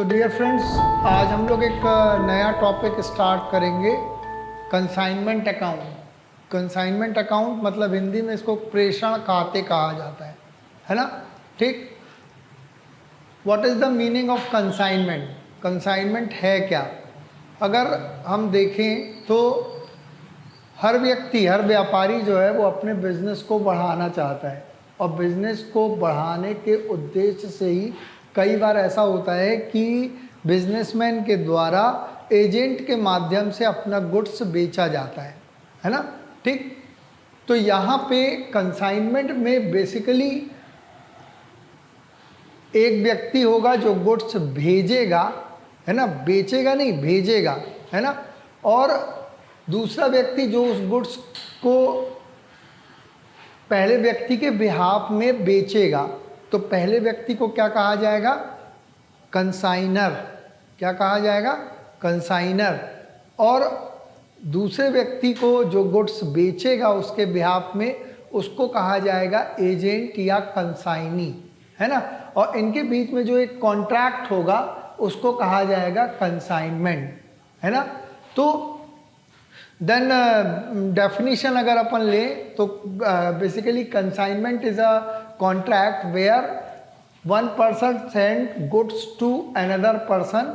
So dear friends, आज हम लोग एक नया टॉपिक स्टार्ट करेंगे, कंसाइनमेंट अकाउंट। कंसाइनमेंट अकाउंट मतलब हिंदी में इसको प्रेषण खाते कहा जाता है ना। ठीक, what is the meaning of consignment? Consignment है क्या? अगर हम देखें तो हर व्यक्ति, हर व्यापारी जो है वो अपने बिजनेस को बढ़ाना चाहता है, और बिजनेस को बढ़ाने के उद्देश्य से ही कई बार ऐसा होता है कि बिजनेसमैन के द्वारा एजेंट के माध्यम से अपना गुड्स बेचा जाता है ना। ठीक, तो यहाँ पे कंसाइनमेंट में बेसिकली एक व्यक्ति होगा जो गुड्स भेजेगा, है ना, बेचेगा नहीं, भेजेगा, है ना, और दूसरा व्यक्ति जो उस गुड्स को पहले व्यक्ति के बिहाफ में बेचेगा। तो पहले व्यक्ति को क्या कहा जाएगा? कंसाइनर। क्या कहा जाएगा? कंसाइनर। और दूसरे व्यक्ति को जो गुड्स बेचेगा उसके बिहाफ में, उसको कहा जाएगा एजेंट या कंसाइनी, है ना। और इनके बीच में जो एक कॉन्ट्रैक्ट होगा उसको कहा जाएगा कंसाइनमेंट, है ना। तो देन डेफिनेशन अगर अपन लें तो basically consignment is a contract where one person send goods to another person,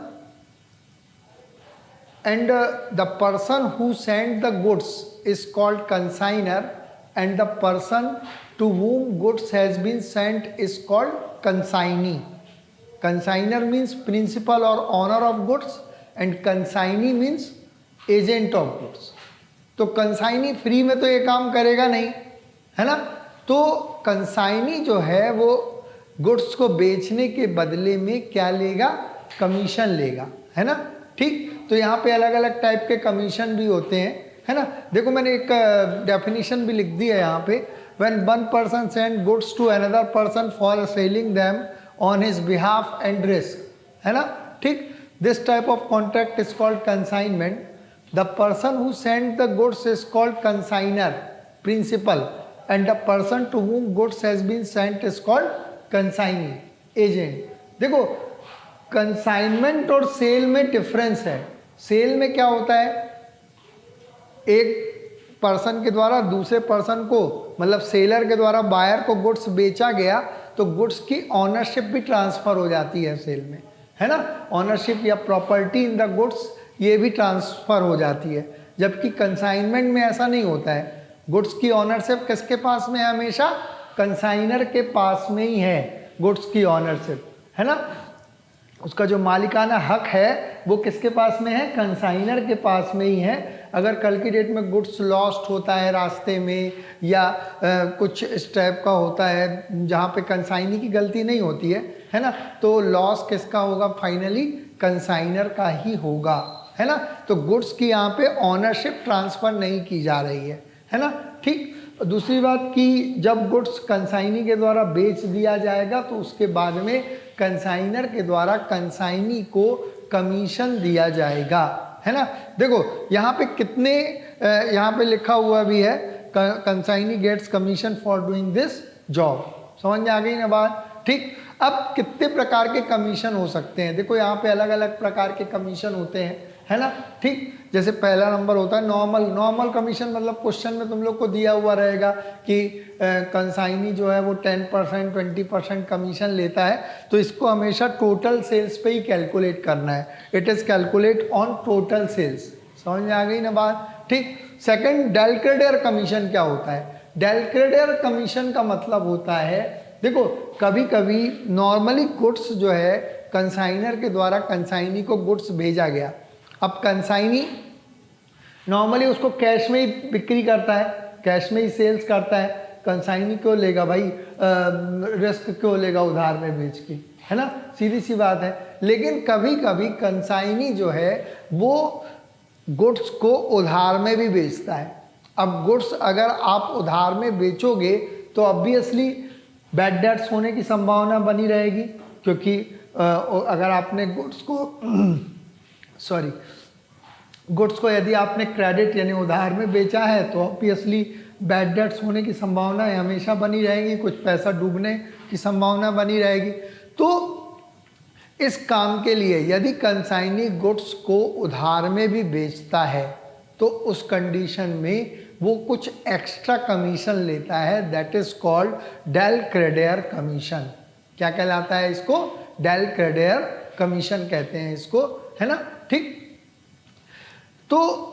and the person who sent the goods is called consignor, and the person to whom goods has been sent is called consignee. Consignor means principal or owner of goods, and consignee means agent of goods. तो consignee free में तो ये काम करेगा नहीं, है ना। तो कंसाइनी जो है वो गुड्स को बेचने के बदले में क्या लेगा? कमीशन लेगा, है ना। ठीक, तो यहाँ पे अलग अलग टाइप के कमीशन भी होते हैं, है ना। देखो मैंने एक डेफिनेशन भी लिख दी है यहाँ पे, when one person send goods to another person for selling them on his behalf and risk, है ना। ठीक, this type of contract is called consignment. The person who sent the goods is called consignor, principal, and the person to whom goods has been sent is called consignee, agent. देखो consignment और cell में difference है. Cell में क्या होता है? एक person के द्वारा दूसरे पर्सन को, मतलब सेलर के द्वारा बायर को गुड्स बेचा गया तो गुड्स की ऑनरशिप भी ट्रांसफ़र हो जाती है सेल में, है ना। ऑनरशिप या प्रॉपर्टी इन द गुड्स ये भी ट्रांसफ़र हो जाती है, जबकि कंसाइनमेंट में ऐसा नहीं होता है. गुड्स की ऑनरशिप किसके पास में है? हमेशा कंसाइनर के पास में ही है गुड्स की ऑनरशिप, है ना. उसका जो मालिकाना हक है वो किसके पास में है? कंसाइनर के पास में ही है. अगर कल की डेट में गुड्स लॉस्ट होता है रास्ते में, या कुछ इस टाइप का होता है जहाँ पे कंसाइनी की गलती नहीं होती है ना, तो लॉस किसका होगा? फाइनली कंसाइनर का ही होगा, है ना. तो गुड्स की यहाँ पे ऑनरशिप ट्रांसफ़र नहीं की जा रही है ना. ठीक, दूसरी बात कि जब गुड्स कंसाइनी के द्वारा बेच दिया जाएगा तो उसके बाद में कंसाइनर के द्वारा कंसाइनी को कमीशन दिया जाएगा, है ना. देखो यहाँ पे कितने यहाँ पे लिखा हुआ भी है, consignee gets commission for doing this job. समझ में आ गई ना बात? ठीक, अब कितने प्रकार के कमीशन हो सकते हैं? देखो यहाँ पे अलग अलग प्रकार के कमीशन होते हैं, है ना. ठीक, जैसे पहला नंबर होता है नॉर्मल कमीशन. मतलब क्वेश्चन में तुम लोग को दिया हुआ रहेगा कि कंसाइनी जो है वो 10% 20% कमीशन लेता है, तो इसको हमेशा टोटल सेल्स पे ही कैलकुलेट करना है. It is calculate on total sales. समझ में आ गई ना बात? ठीक. सेकंड, डेलक्रेडियर कमीशन क्या होता है? डेलक्रेडियर कमीशन का मतलब होता है, देखो कभी कभी नॉर्मली गुड्स जो है कंसाइनर के द्वारा कंसाइनी को गुड्स भेजा गया. अब कंसाइनी नॉर्मली उसको कैश में ही बिक्री करता है, कैश में ही सेल्स करता है. कंसाइनी क्यों लेगा भाई? रिस्क क्यों लेगा उधार में बेच के, है ना. सीधी सी बात है. लेकिन कभी कभी कंसाइनी जो है वो गुड्स को उधार में भी बेचता है. अब गुड्स अगर आप उधार में बेचोगे तो ऑब्वियसली बैड डेट्स होने की संभावना बनी रहेगी, क्योंकि अगर आपने गुड्स को यदि आपने क्रेडिट यानी उधार में बेचा है तो ऑब्वियसली बैड डेट्स होने की संभावना हमेशा बनी रहेगी, कुछ पैसा डूबने की संभावना बनी रहेगी. तो इस काम के लिए यदि कंसाइनी गुड्स को उधार में भी बेचता है तो उस कंडीशन में वो कुछ एक्स्ट्रा कमीशन लेता है, that is called del credere commission. क्या कहलाता है इसको? डेल क्रेडियर कमीशन कहते हैं इसको, है ना। ठीक, तो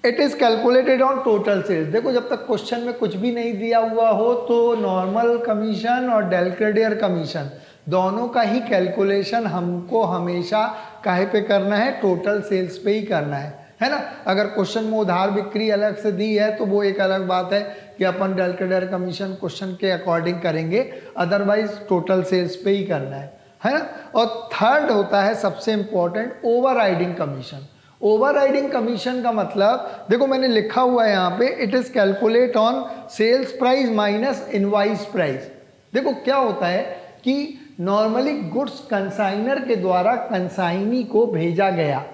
it is calculated on total sales. देखो जब तक क्वेश्चन में कुछ भी नहीं दिया हुआ हो तो नॉर्मल कमीशन और डेल क्रेडियर कमीशन दोनों का ही कैलकुलेशन हमको हमेशा काहे पे करना है? टोटल सेल्स पे ही करना है ना। अगर क्वेश्चन में उधार बिक्री अलग से दी है तो वो एक अलग बात है कि अपन डेल क्रेडियर कमीशन क्वेश्चन के अकॉर्डिंग करेंगे, अदरवाइज टोटल सेल्स पे ही करना है ना। और थर्ड होता है सबसे important overriding commission. Overriding commission का मतलब देखो मैंने लिखा हुआ है यहाँ पे, it is calculate on sales price minus invoice price. देखो क्या होता है कि नॉर्मली गुड्स कंसाइनर के द्वारा कंसाइनी को भेजा गया,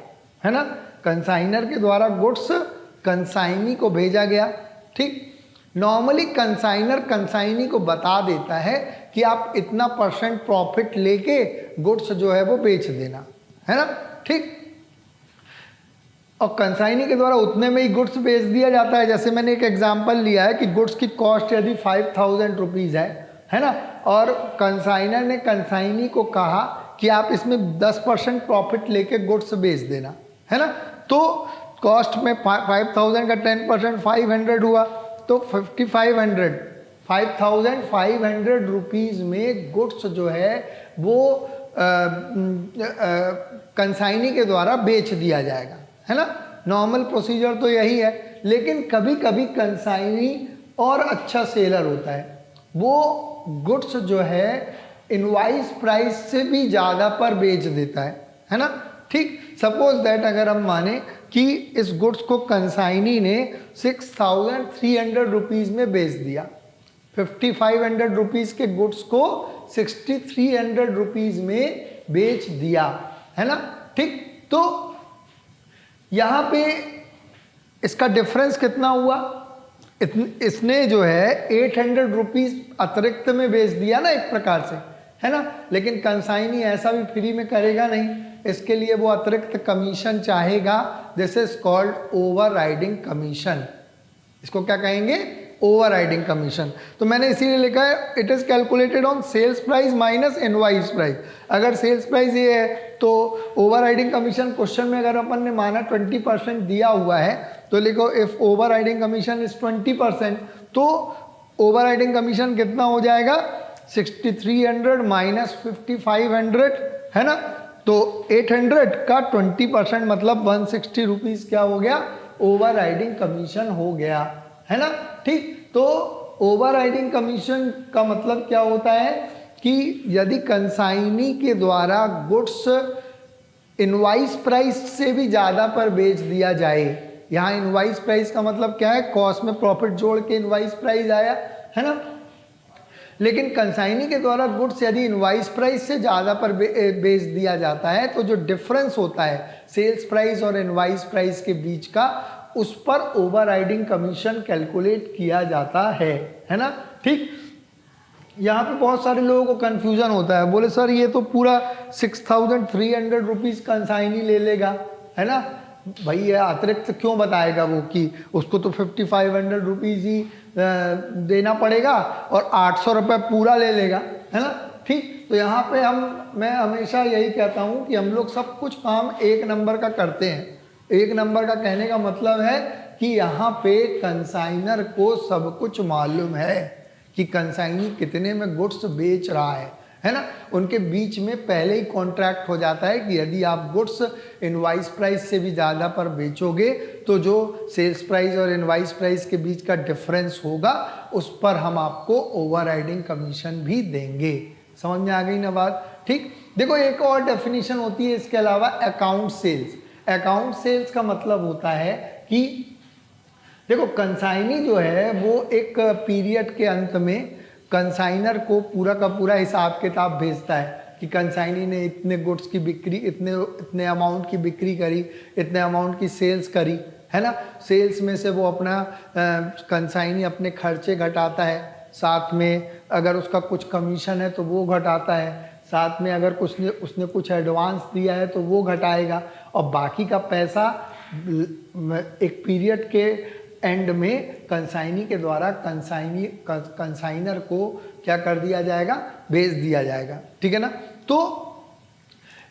है ना। कंसाइनर के द्वारा गुड्स कंसाइनी को भेजा गया, ठीक। नॉर्मली कंसाइनर कंसाइनी को बता देता है कि आप इतना % प्रॉफिट लेके गुड्स जो है वो बेच देना, है ना, ठीक। और कंसाइनी के द्वारा उतने में ही गुड्स बेच दिया जाता है। जैसे मैंने एक एग्जांपल लिया है कि गुड्स की कॉस्ट यदि 5000 रुपीज़ है ना, और कंसाइनर ने कंसाइनी को कहा कि आप इसमें 10% प्रॉफिट लेके गुड्स बेच देना, है ना। तो कॉस्ट में 5000 का 10% 500 हुआ तो 5500 रुपीज़ में गुड्स जो है वो कंसाइनी के द्वारा बेच दिया जाएगा, है ना। नॉर्मल प्रोसीजर तो यही है, लेकिन कभी कभी कंसाइनी और अच्छा सेलर होता है, वो गुड्स जो है इनवॉइस प्राइस से भी ज़्यादा पर बेच देता है ना, ठीक। सपोज दैट अगर हम माने कि इस गुड्स को कंसाइनी ने 6300 रुपीज़ में बेच दिया, 5500 रुपीज़ के गुड्स को 6300 रुपीज़ में बेच दिया, है ना, ठीक। तो यहाँ पे इसका डिफरेंस कितना हुआ? इसने जो है 800 रुपीज़ अतिरिक्त में बेच दिया ना एक प्रकार से, है ना। लेकिन कंसाइनी ऐसा भी फ्री में करेगा नहीं, इसके लिए वो अतिरिक्त कमीशन चाहेगा। This is called overriding commission. इसको क्या कहेंगे? Overriding commission. तो मैंने इसीलिए लिखा है it is calculated on sales price minus invoice price. अगर सेल्स प्राइस ये है तो ओवरराइडिंग कमीशन क्वेश्चन में अगर अपन ने माना 20% दिया हुआ है तो लिखो इफ ओवरराइडिंग कमीशन इज 20%, तो ओवरराइडिंग कमीशन कितना हो जाएगा? 6300 माइनस 5500, है ना। तो 800 का 20% मतलब 160 रुपीज़ क्या हो गया? ओवरराइडिंग कमीशन हो गया, है ना, ठीक। तो ओवरराइडिंग कमीशन का मतलब क्या होता है कि यदि कंसाइनी के द्वारा गुड्स इनवॉइस प्राइस से भी ज़्यादा पर बेच दिया जाए, यहाँ इनवॉइस प्राइस का मतलब क्या है? कॉस्ट में प्रॉफिट जोड़ के इनवॉइस प्राइस आया, है ना। लेकिन कंसाइनी के द्वारा गुड्स यदि इनवॉइस प्राइस से ज़्यादा पर बेच दिया जाता है तो जो डिफरेंस होता है सेल्स प्राइस और इनवॉइस प्राइस के बीच का, उस पर ओवरराइडिंग कमीशन कैलकुलेट किया जाता है ना, ठीक। यहाँ पे बहुत सारे लोगों को कन्फ्यूज़न होता है, बोले सर ये तो पूरा 6300 रुपीज़ कंसाइनी ले लेगा, है ना। भाई ये अतिरिक्त क्यों बताएगा वो कि उसको तो 5500 रुपीज़ ही देना पड़ेगा और 800 रुपये पूरा ले लेगा, है ना, ठीक। तो यहाँ पे मैं हमेशा यही कहता हूँ कि हम लोग सब कुछ काम एक नंबर का करते हैं। एक नंबर का कहने का मतलब है कि यहाँ पे कंसाइनर को सब कुछ मालूम है कि कंसाइनी कितने में गुड्स बेच रहा है ना। उनके बीच में पहले ही कॉन्ट्रैक्ट हो जाता है कि यदि आप गुड्स इनवॉइस प्राइस से भी ज़्यादा पर बेचोगे तो जो सेल्स प्राइस और इनवॉइस प्राइस के बीच का डिफरेंस होगा उस पर हम आपको ओवरराइडिंग कमीशन भी देंगे। समझ में आ गई ना बात, ठीक। देखो एक और डेफिनेशन होती है इसके अलावा, अकाउंट सेल्स। अकाउंट सेल्स का मतलब होता है कि देखो कंसाइनी जो है वो एक पीरियड के अंत में कंसाइनर को पूरा का पूरा हिसाब किताब भेजता है कि कंसाइनी ने इतने गुड्स की बिक्री, इतने अमाउंट की बिक्री करी, इतने अमाउंट की सेल्स करी, है ना। सेल्स में से वो अपना कंसाइनी अपने खर्चे घटाता है, साथ में अगर उसका कुछ कमीशन है तो वो घटाता है, साथ में अगर उसने कुछ एडवांस दिया है तो वो घटाएगा, और बाकी का पैसा एक पीरियड के एंड में कंसाइनी के द्वारा कंसाइनर को क्या कर दिया जाएगा, भेज दिया जाएगा। ठीक है ना। तो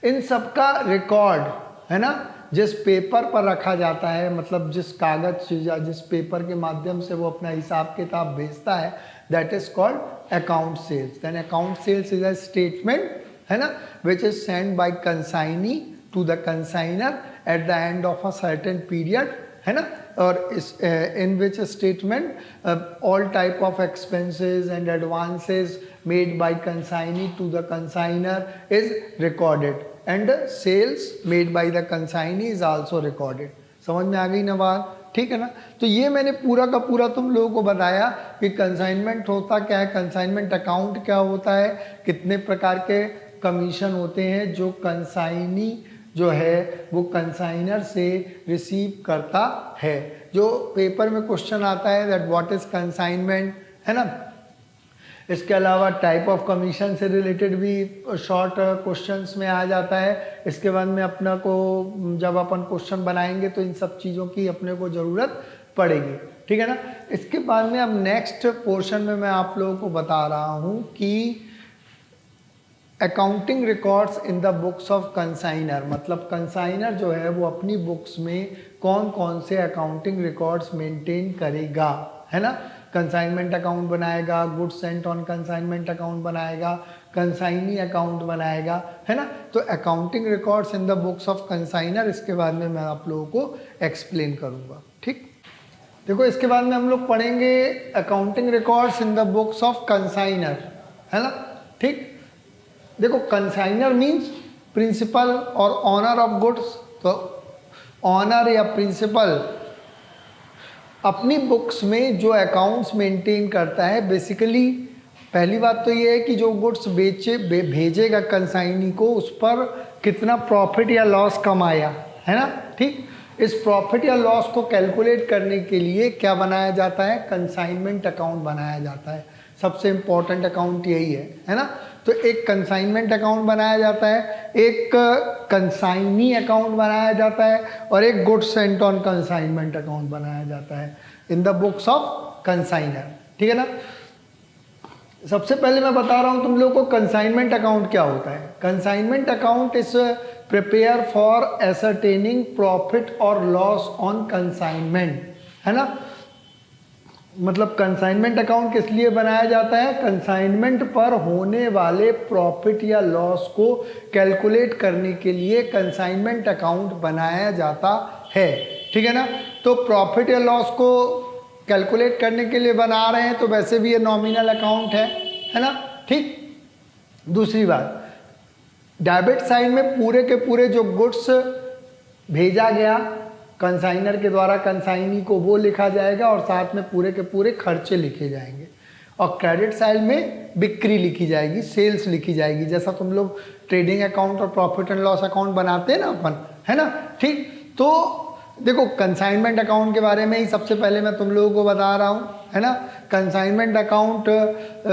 इन सब का रिकॉर्ड है ना जिस पेपर पर रखा जाता है, मतलब जिस कागज या जिस पेपर के माध्यम से वो अपना हिसाब किताब भेजता है, that is called account sales. Then account sales is a statement, है ना, which is send by consignee to the consigner at the end of a certain period, है ना, और इस in which statement all type of expenses and advances made by consignee to the consigner is recorded and sales made by the consignee is also recorded। समझ में आ गई ना बात? ठीक है ना। तो ये मैंने पूरा का पूरा तुम लोगों को बताया कि कंसाइनमेंट होता क्या है, कंसाइनमेंट अकाउंट क्या होता है, कितने प्रकार के कमीशन होते हैं जो कंसाइनी जो है वो कंसाइनर से रिसीव करता है। जो पेपर में क्वेश्चन आता है दैट व्हाट इज कंसाइनमेंट, है ना। इसके अलावा टाइप ऑफ कमीशन से रिलेटेड भी शॉर्ट क्वेश्चंस में आ जाता है। इसके बाद में अपना को जब अपन क्वेश्चन बनाएंगे तो इन सब चीज़ों की अपने को ज़रूरत पड़ेगी। ठीक है ना। इसके बाद में अब नेक्स्ट पोर्शन में मैं आप लोगों को बता रहा हूँ कि accounting records in the books of consignor, मतलब कंसाइनर जो है वो अपनी बुक्स में कौन कौन से अकाउंटिंग रिकॉर्ड्स मेंटेन करेगा, है ना। कंसाइनमेंट अकाउंट बनाएगा, goods sent on consignment account बनाएगा, कंसाइनी अकाउंट बनाएगा, है ना। तो accounting records in the books of consignor, इसके बाद में मैं आप लोगों को एक्सप्लेन करूँगा। ठीक, देखो इसके बाद में हम लोग पढ़ेंगे accounting records in the books of consignor, है ना। ठीक, देखो कंसाइनर मीन्स प्रिंसिपल और ऑनर ऑफ गुड्स। तो ऑनर या प्रिंसिपल अपनी बुक्स में जो अकाउंट्स मेंटेन करता है, बेसिकली पहली बात तो ये है कि जो गुड्स भेजेगा कंसाइनी को उस पर कितना प्रॉफिट या लॉस कमाया, है ना। ठीक, इस प्रॉफिट या लॉस को कैलकुलेट करने के लिए क्या बनाया जाता है, कंसाइनमेंट अकाउंट बनाया जाता है। सबसे इम्पॉर्टेंट अकाउंट यही है ना। तो एक कंसाइनमेंट अकाउंट बनाया जाता है, एक कंसाइनी अकाउंट बनाया जाता है और एक goods sent on consignment account बनाया जाता है in the books of consignor. ठीक है ना। सबसे पहले मैं बता रहा हूँ तुम लोगों को कंसाइनमेंट अकाउंट क्या होता है। Consignment account is prepare for ascertaining profit और लॉस ऑन कंसाइनमेंट, है ना। मतलब कंसाइनमेंट अकाउंट किस लिए बनाया जाता है, कंसाइनमेंट पर होने वाले प्रॉफिट या लॉस को कैलकुलेट करने के लिए कंसाइनमेंट अकाउंट बनाया जाता है। ठीक है ना। तो प्रॉफिट या लॉस को कैलकुलेट करने के लिए बना रहे हैं तो वैसे भी ये नॉमिनल अकाउंट है ना। ठीक, दूसरी बात, डेबिट साइड में पूरे के पूरे जो गुड्स भेजा गया कंसाइनर के द्वारा कंसाइनी को वो लिखा जाएगा और साथ में पूरे के पूरे खर्चे लिखे जाएंगे। और क्रेडिट साइड में बिक्री लिखी जाएगी, सेल्स लिखी जाएगी, जैसा तुम लोग ट्रेडिंग अकाउंट और प्रॉफिट एंड लॉस अकाउंट बनाते हैं ना अपन, है ना। ठीक, तो देखो कंसाइनमेंट अकाउंट के बारे में ही सबसे पहले मैं तुम लोगों को बता रहा हूँ, है ना। कंसाइनमेंट अकाउंट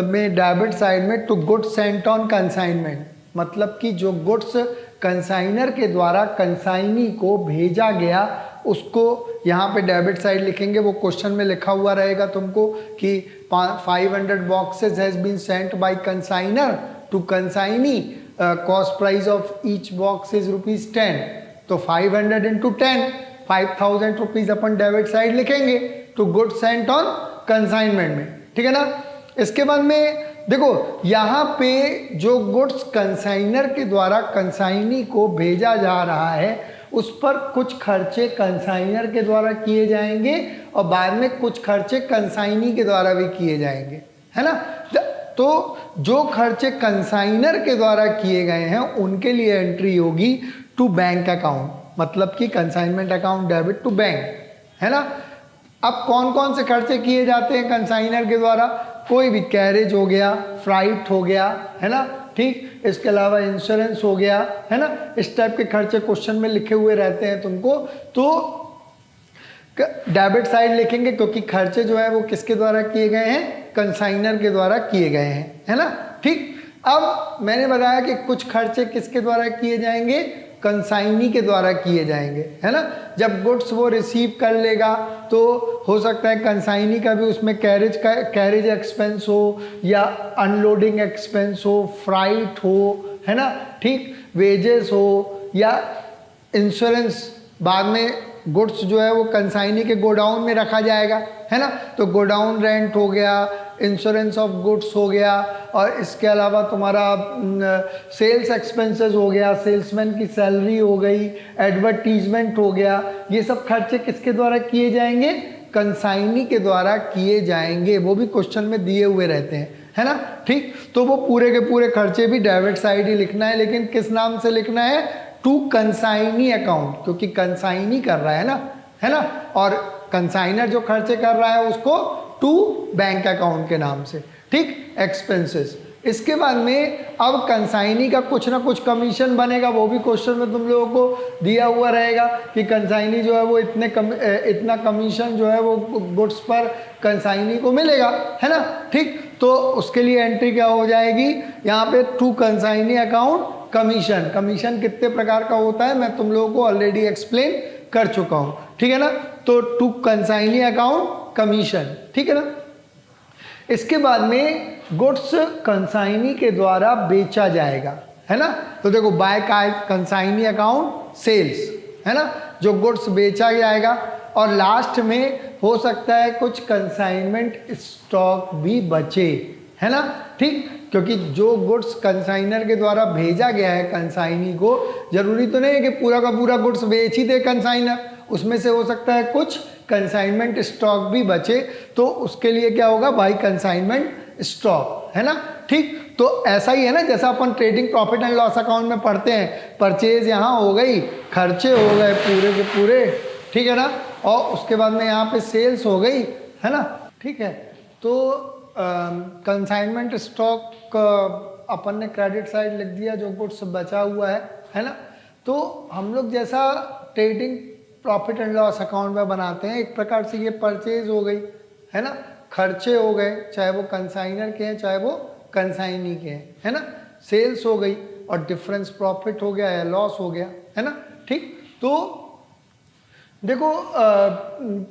में डेबिट साइड में to goods sent on consignment, मतलब कि जो गुड्स कंसाइनर के द्वारा कंसाइनी को भेजा गया उसको यहाँ पे डेबिट साइड लिखेंगे। वो क्वेश्चन में लिखा हुआ रहेगा तुमको कि 500 boxes has been sent by consignor to consignee, cost price of each box is ₹10। तो 500 इंटू 10, 5000 रुपीज़ अपन डेबिट साइड लिखेंगे to goods sent on consignment में। ठीक है ना। इसके बाद में देखो यहाँ पे जो गुड्स कंसाइनर के द्वारा कंसाइनी को भेजा जा रहा है उस पर कुछ खर्चे कंसाइनर के द्वारा किए जाएंगे और बाद में कुछ खर्चे कंसाइनी के द्वारा भी किए जाएंगे, है ना। तो जो खर्चे कंसाइनर के द्वारा किए गए हैं उनके लिए एंट्री होगी टू बैंक अकाउंट, मतलब कि consignment account debit to bank, है ना। अब कौन कौन से खर्चे किए जाते हैं कंसाइनर के द्वारा, कोई भी कैरेज हो गया, फ्राइट हो गया, है ना। ठीक, इसके अलावा इंश्योरेंस हो गया, है ना। इस टाइप के खर्चे क्वेश्चन में लिखे हुए रहते हैं तुमको, तो डेबिट साइड लिखेंगे क्योंकि खर्चे जो है वो किसके द्वारा किए गए हैं, कंसाइनर के द्वारा किए गए हैं, है ना। ठीक, अब मैंने बताया कि कुछ खर्चे किसके द्वारा किए जाएंगे, कंसाइनी के द्वारा किए जाएंगे, है ना। जब गुड्स वो रिसीव कर लेगा तो हो सकता है कंसाइनी का भी उसमें कैरेज एक्सपेंस हो या अनलोडिंग एक्सपेंस हो, फ्राइट हो, है ना, ठीक, वेजेस हो या इंश्योरेंस। बाद में गुड्स जो है वो कंसाइनी के गोडाउन में रखा जाएगा, है ना, तो गोडाउन रेंट हो गया, इंश्योरेंस ऑफ गुड्स हो गया, और इसके अलावा तुम्हारा सेल्स एक्सपेंसेस हो गया, सेल्समैन की सैलरी हो गई, एडवर्टीजमेंट हो गया। ये सब खर्चे किसके द्वारा किए जाएंगे, कंसाइनी के द्वारा किए जाएंगे। वो भी क्वेश्चन में दिए हुए रहते हैं, है ना, ठीक। तो वो पूरे के पूरे खर्चे भी डेबिट साइड ही लिखना है, लेकिन किस नाम से लिखना है, टू कंसाइनी अकाउंट, क्योंकि कंसाइनी कर रहा है ना, और कंसाइनर जो खर्चे कर रहा है उसको टू बैंक अकाउंट के नाम से, ठीक, एक्सपेंसेस। इसके बाद में अब कंसाइनी का कुछ ना कुछ कमीशन बनेगा, वो भी क्वेश्चन में तुम लोगों को दिया हुआ रहेगा कि कंसाइनी जो है वो इतना कमीशन जो है वो गुड्स पर कंसाइनी को मिलेगा, है ना, ठीक। तो उसके लिए एंट्री क्या हो जाएगी यहाँ पे, to consignee account commission. Commission कितने प्रकार का होता है मैं तुम लोगों को ऑलरेडी एक्सप्लेन कर चुका हूँ, ठीक है ना। तो टू कंसाइनी अकाउंट कमीशन, ठीक है ना। इसके बाद में गुड्स कंसाइनी के द्वारा बेचा जाएगा, है ना। तो देखो बाय कंसाइनी अकाउंट सेल्स, है ना, जो गुड्स बेचा जाएगा, और लास्ट में हो सकता है कुछ कंसाइनमेंट स्टॉक भी बचे, है ना, ठीक, क्योंकि जो गुड्स कंसाइनर के द्वारा भेजा गया है कंसाइनी को, जरूरी तो नहीं है कि पूरा का पूरा गुड्स बेच ही दे कंसाइनर, उसमें से हो सकता है कुछ कंसाइनमेंट स्टॉक भी बचे, तो उसके लिए क्या होगा, बाई कंसाइनमेंट स्टॉक, है ना, ठीक। तो ऐसा ही है ना, जैसा अपन trading profit and loss account में पढ़ते हैं, परचेज यहाँ हो गई, खर्चे हो गए पूरे के पूरे, ठीक है ना, और उसके बाद में यहाँ पे सेल्स हो गई, है ना, ठीक है। तो कंसाइनमेंट स्टॉक अपन ने क्रेडिट साइड लिख दिया, जो गुड्स बचा हुआ है ना। तो हम लोग जैसा trading profit and loss account में बनाते हैं, एक प्रकार से ये परचेज हो गई, है ना, खर्चे हो गए, चाहे वो कंसाइनर के हैं चाहे वो कंसाइनी के हैं, है ना, सेल्स हो गई, और डिफरेंस प्रॉफिट हो गया या लॉस हो गया, है ना, ठीक। तो देखो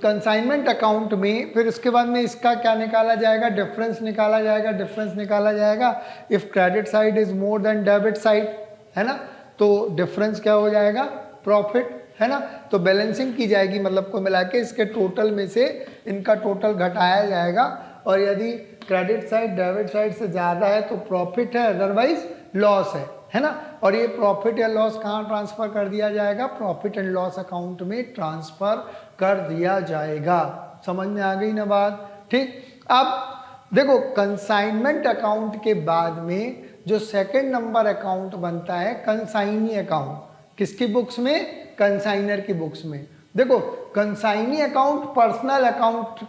कंसाइनमेंट अकाउंट में फिर इसके बाद में इसका क्या निकाला जाएगा, डिफरेंस निकाला जाएगा। डिफरेंस निकाला जाएगा if credit side is more than debit side, है ना, तो डिफरेंस क्या हो जाएगा, प्रॉफिट, है ना। तो बैलेंसिंग की जाएगी, मतलब को मिला के इसके टोटल में से इनका टोटल घटाया जाएगा, और यदि क्रेडिट साइड डेबिट साइड से ज़्यादा है तो प्रॉफिट है, अदरवाइज लॉस है ना। और ये प्रॉफिट या लॉस कहाँ ट्रांसफ़र कर दिया जाएगा, प्रॉफिट एंड लॉस अकाउंट में ट्रांसफ़र कर दिया जाएगा। समझ में आ गई ना बात, ठीक। अब देखो कंसाइनमेंट अकाउंट के बाद में जो सेकंड नंबर अकाउंट बनता है कंसाइनी अकाउंट, किसकी बुक्स में, कंसाइनर की बुक्स में। देखो कंसाइनी अकाउंट पर्सनल अकाउंट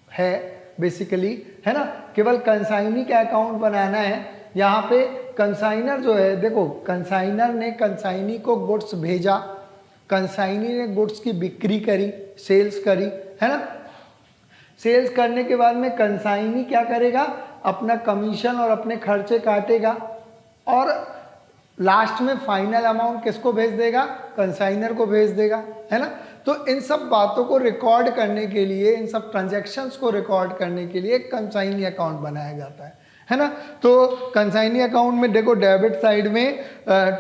है बेसिकली, है ना, केवल कंसाइनी का अकाउंट बनाना है। यहाँ पे कंसाइनर जो है, देखो कंसाइनर ने कंसाइनी को गुड्स भेजा, कंसाइनी ने गुड्स की बिक्री करी, सेल्स करी, है ना। सेल्स करने के बाद में कंसाइनी क्या करेगा, अपना कमीशन और अपने खर्चे काटेगा, और लास्ट में फाइनल अमाउंट किसको भेज देगा, कंसाइनर को भेज देगा, है ना। तो इन सब बातों को रिकॉर्ड करने के लिए, इन सब ट्रांजैक्शंस को रिकॉर्ड करने के लिए कंसाइनी अकाउंट बनाया जाता है ना। तो कंसाइनी अकाउंट में देखो डेबिट साइड में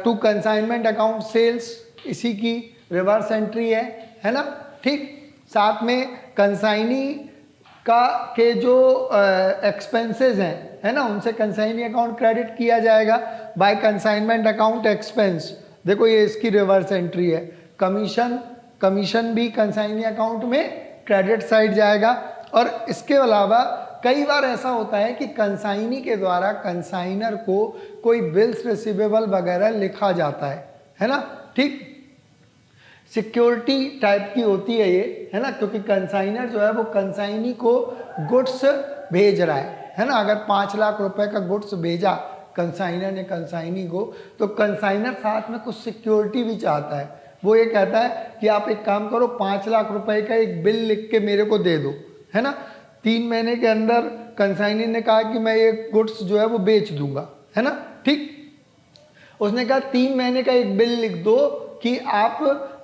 टू कंसाइनमेंट अकाउंट सेल्स, इसी की रिवर्स एंट्री है ना, ठीक। साथ में कंसाइनी का के जो एक्सपेंसेस हैं, है ना, उनसे कंसाइनी अकाउंट क्रेडिट किया जाएगा बाय कंसाइनमेंट अकाउंट एक्सपेंस। देखो ये इसकी रिवर्स एंट्री है। कमीशन भी कंसाइनी अकाउंट में क्रेडिट साइड जाएगा। और इसके अलावा कई बार ऐसा होता है कि कंसाइनी के द्वारा कंसाइनर को कोई बिल्स रिसीवेबल वगैरह लिखा जाता है ना, ठीक। सिक्योरिटी टाइप की होती है ये, है ना, क्योंकि कंसाइनर जो है वो कंसाइनी को गुड्स भेज रहा है ना। अगर 5 लाख रुपए का गुड्स भेजा कंसाइनर ने कंसाइनी को, तो कंसाइनर साथ में कुछ सिक्योरिटी भी चाहता है। वो ये कहता है कि आप एक काम करो, 5 लाख रुपए का एक बिल लिख के मेरे को दे दो, है ना। 3 महीने के अंदर कंसाइनी ने कहा कि मैं ये गुड्स जो है वो बेच दूंगा, है ना, ठीक। उसने कहा 3 महीने का एक बिल लिख दो कि आप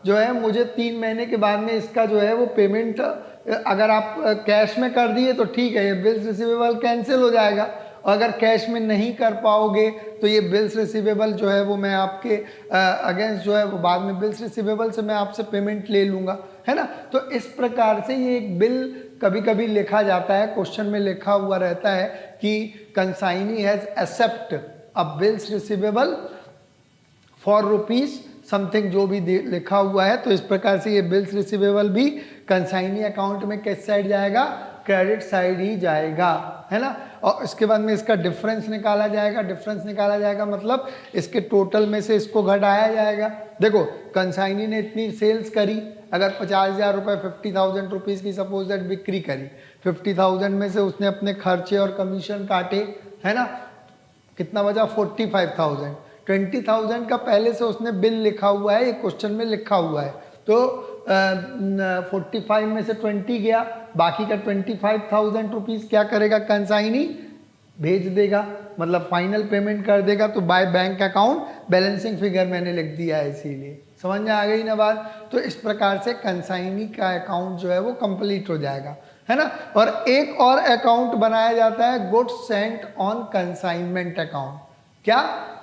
जो है मुझे 3 महीने के बाद में इसका जो है वो पेमेंट अगर आप कैश में कर दिए तो ठीक है, ये बिल्स रिसीवेबल कैंसिल हो जाएगा, और अगर कैश में नहीं कर पाओगे तो ये बिल्स रिसीवेबल जो है वो मैं आपके अगेंस्ट जो है वो बाद में बिल्स रिसीवेबल से मैं आपसे पेमेंट ले लूँगा, है ना। तो इस प्रकार से ये एक बिल कभी कभी लिखा जाता है, क्वेश्चन में लिखा हुआ रहता है कि consignee has accept a bills receivable for rupees something, जो भी लिखा हुआ है। तो इस प्रकार से ये बिल्स रिसीवेबल भी कंसाइनी अकाउंट में किस साइड जाएगा, क्रेडिट साइड ही जाएगा, है ना। और इसके बाद में इसका डिफरेंस निकाला जाएगा, डिफरेंस निकाला जाएगा मतलब इसके टोटल में से इसको घटाया जाएगा। देखो कंसाइनी ने इतनी सेल्स करी, अगर 50,000 रुपये 50,000 रुपीज़ की सपोज दैट बिक्री करी, 50,000 में से उसने अपने खर्चे और कमीशन काटे, है ना, कितना बचा 45,000। 20,000 का पहले से उसने बिल लिखा हुआ है, ये क्वेश्चन में लिखा हुआ है। तो 45 में से 20 गया, बाकी का 25,000 रुपीज़ क्या करेगा, कंसाइनी भेज देगा, मतलब फाइनल पेमेंट कर देगा। तो by bank account balancing figure मैंने लिख दिया है, इसीलिए समझ में आ गई ना बात। तो इस प्रकार से कंसाइनी का अकाउंट जो है वो कंप्लीट हो जाएगा, है ना। और एक और अकाउंट बनाया जाता है goods sent on consignment account. क्या,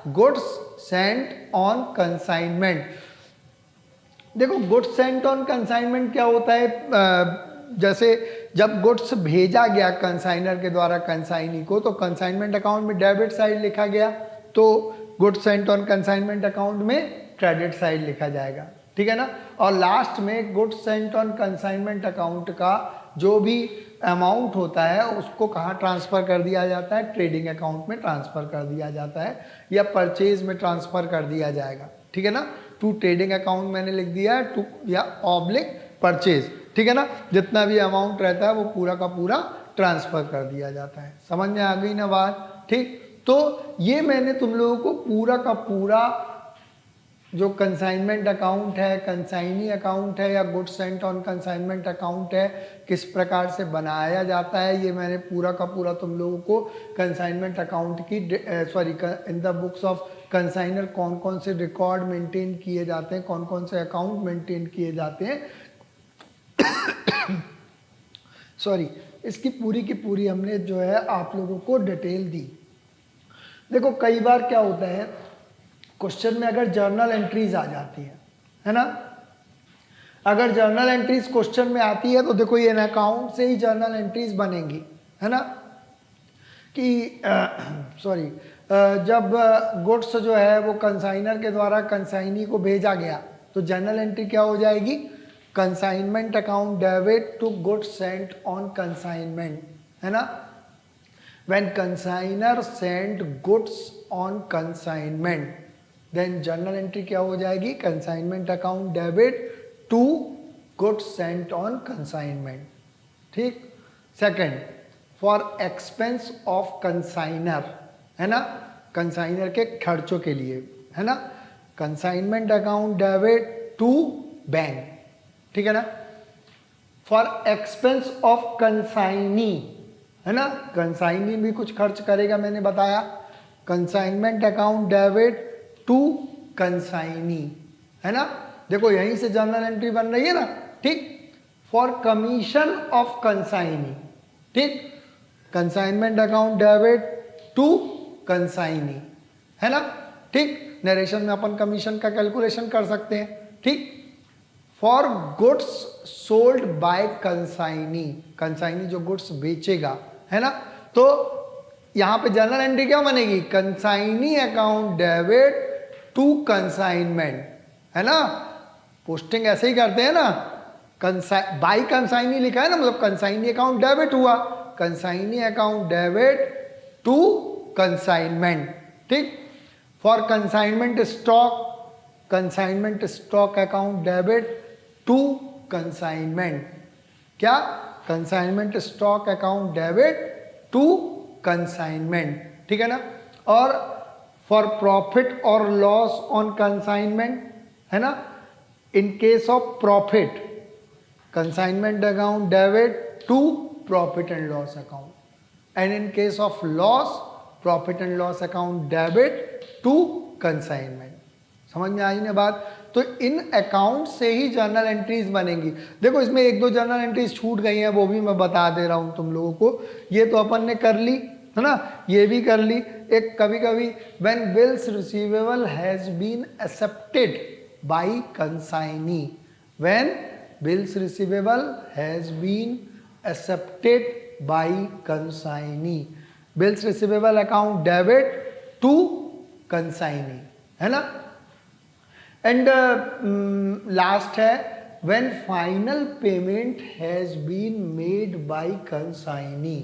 गुड्स सेंट ऑन कंसाइनमेंट। देखो गुड्स सेंट ऑन कंसाइनमेंट क्या होता है, जैसे जब गुड्स भेजा गया कंसाइनर के द्वारा कंसाइनी को, तो कंसाइनमेंट अकाउंट में डेबिट साइड लिखा गया, तो goods sent on consignment account में क्रेडिट साइड लिखा जाएगा, ठीक है ना। और लास्ट में goods sent on consignment account का जो भी अमाउंट होता है उसको कहाँ ट्रांसफ़र कर दिया जाता है, ट्रेडिंग अकाउंट में ट्रांसफ़र कर दिया जाता है, या परचेज में ट्रांसफ़र कर दिया जाएगा, ठीक है ना। टू ट्रेडिंग अकाउंट मैंने लिख दिया है, टू या ऑब्लिक परचेज, ठीक है ना। जितना भी अमाउंट रहता है वो पूरा का पूरा ट्रांसफ़र कर दिया जाता है। समझ में आ गई ना बात, ठीक। तो ये मैंने तुम लोगों को पूरा का पूरा जो कंसाइनमेंट अकाउंट है, कंसाइनी अकाउंट है, या goods sent on consignment account है, किस प्रकार से बनाया जाता है, ये मैंने पूरा का पूरा तुम लोगों को कंसाइनमेंट अकाउंट की in the books of consignor कौन कौन से रिकॉर्ड मेंटेन किए जाते हैं, कौन कौन से अकाउंट मेंटेन किए जाते हैं सॉरी, इसकी पूरी की पूरी हमने जो है आप लोगों को डिटेल दी। देखो कई बार क्या होता है, क्वेश्चन में अगर जर्नल एंट्रीज आ जाती है ना, अगर जर्नल एंट्रीज क्वेश्चन में आती है तो देखो ये अकाउंट से ही जर्नल एंट्रीज बनेंगी, है ना, कि जब गुड्स जो है वो कंसाइनर के द्वारा कंसाइनी को भेजा गया तो जर्नल एंट्री क्या हो जाएगी, consignment account debit to goods sent on consignment, है ना। When consigner sent goods on consignment then journal entry क्या हो जाएगी, consignment account debit to goods sent on consignment, ठीक। Second, for expense of consignor, है ना, कंसाइनर के खर्चों के लिए, है ना, consignment account debit to bank, ठीक है ना। फॉर एक्सपेंस ऑफ कंसाइनी, है ना, कंसाइनी भी कुछ खर्च करेगा मैंने बताया, consignment account debit to consignee, है ना। देखो यहीं से जर्नल एंट्री बन रही है ना, ठीक। फॉर कमीशन ऑफ कंसाइनी, ठीक, consignment account debit to consignee, है ना, ठीक। नरेशन में अपन कमीशन का कैलकुलेशन कर सकते हैं, ठीक। For goods sold by consignee, consignee जो गुड्स बेचेगा, है ना, तो यहां पे जर्नल एंट्री क्या बनेगी, consignee account debit to consignment, है ना। पोस्टिंग ऐसे ही करते हैं ना, बाई कंसाइनी लिखा है ना, मतलब कंसाइनी अकाउंट डेबिट हुआ, consignee account debit to consignment, ठीक। For consignment stock, consignment stock account debit to consignment, क्या, consignment stock account debit to consignment, ठीक है ना। और फॉर प्रॉफिट और लॉस ऑन कंसाइनमेंट, है ना, in case of profit consignment account debit to profit and loss account, and in case of loss profit and loss account debit to consignment. समझ में आई ना बात? तो इन अकाउंट से ही जर्नल एंट्रीज बनेंगी। देखो इसमें एक दो जर्नल एंट्रीज छूट गई हैं, वो भी मैं बता दे रहा हूँ तुम लोगों को। ये तो अपन ने कर ली है ना, ये भी कर ली। एक कभी कभी when bills receivable has been accepted by consignee, when bills receivable has been accepted by consignee, bills receivable account debit to consignee, है ना। एंड लास्ट है when final payment has been made by consignee,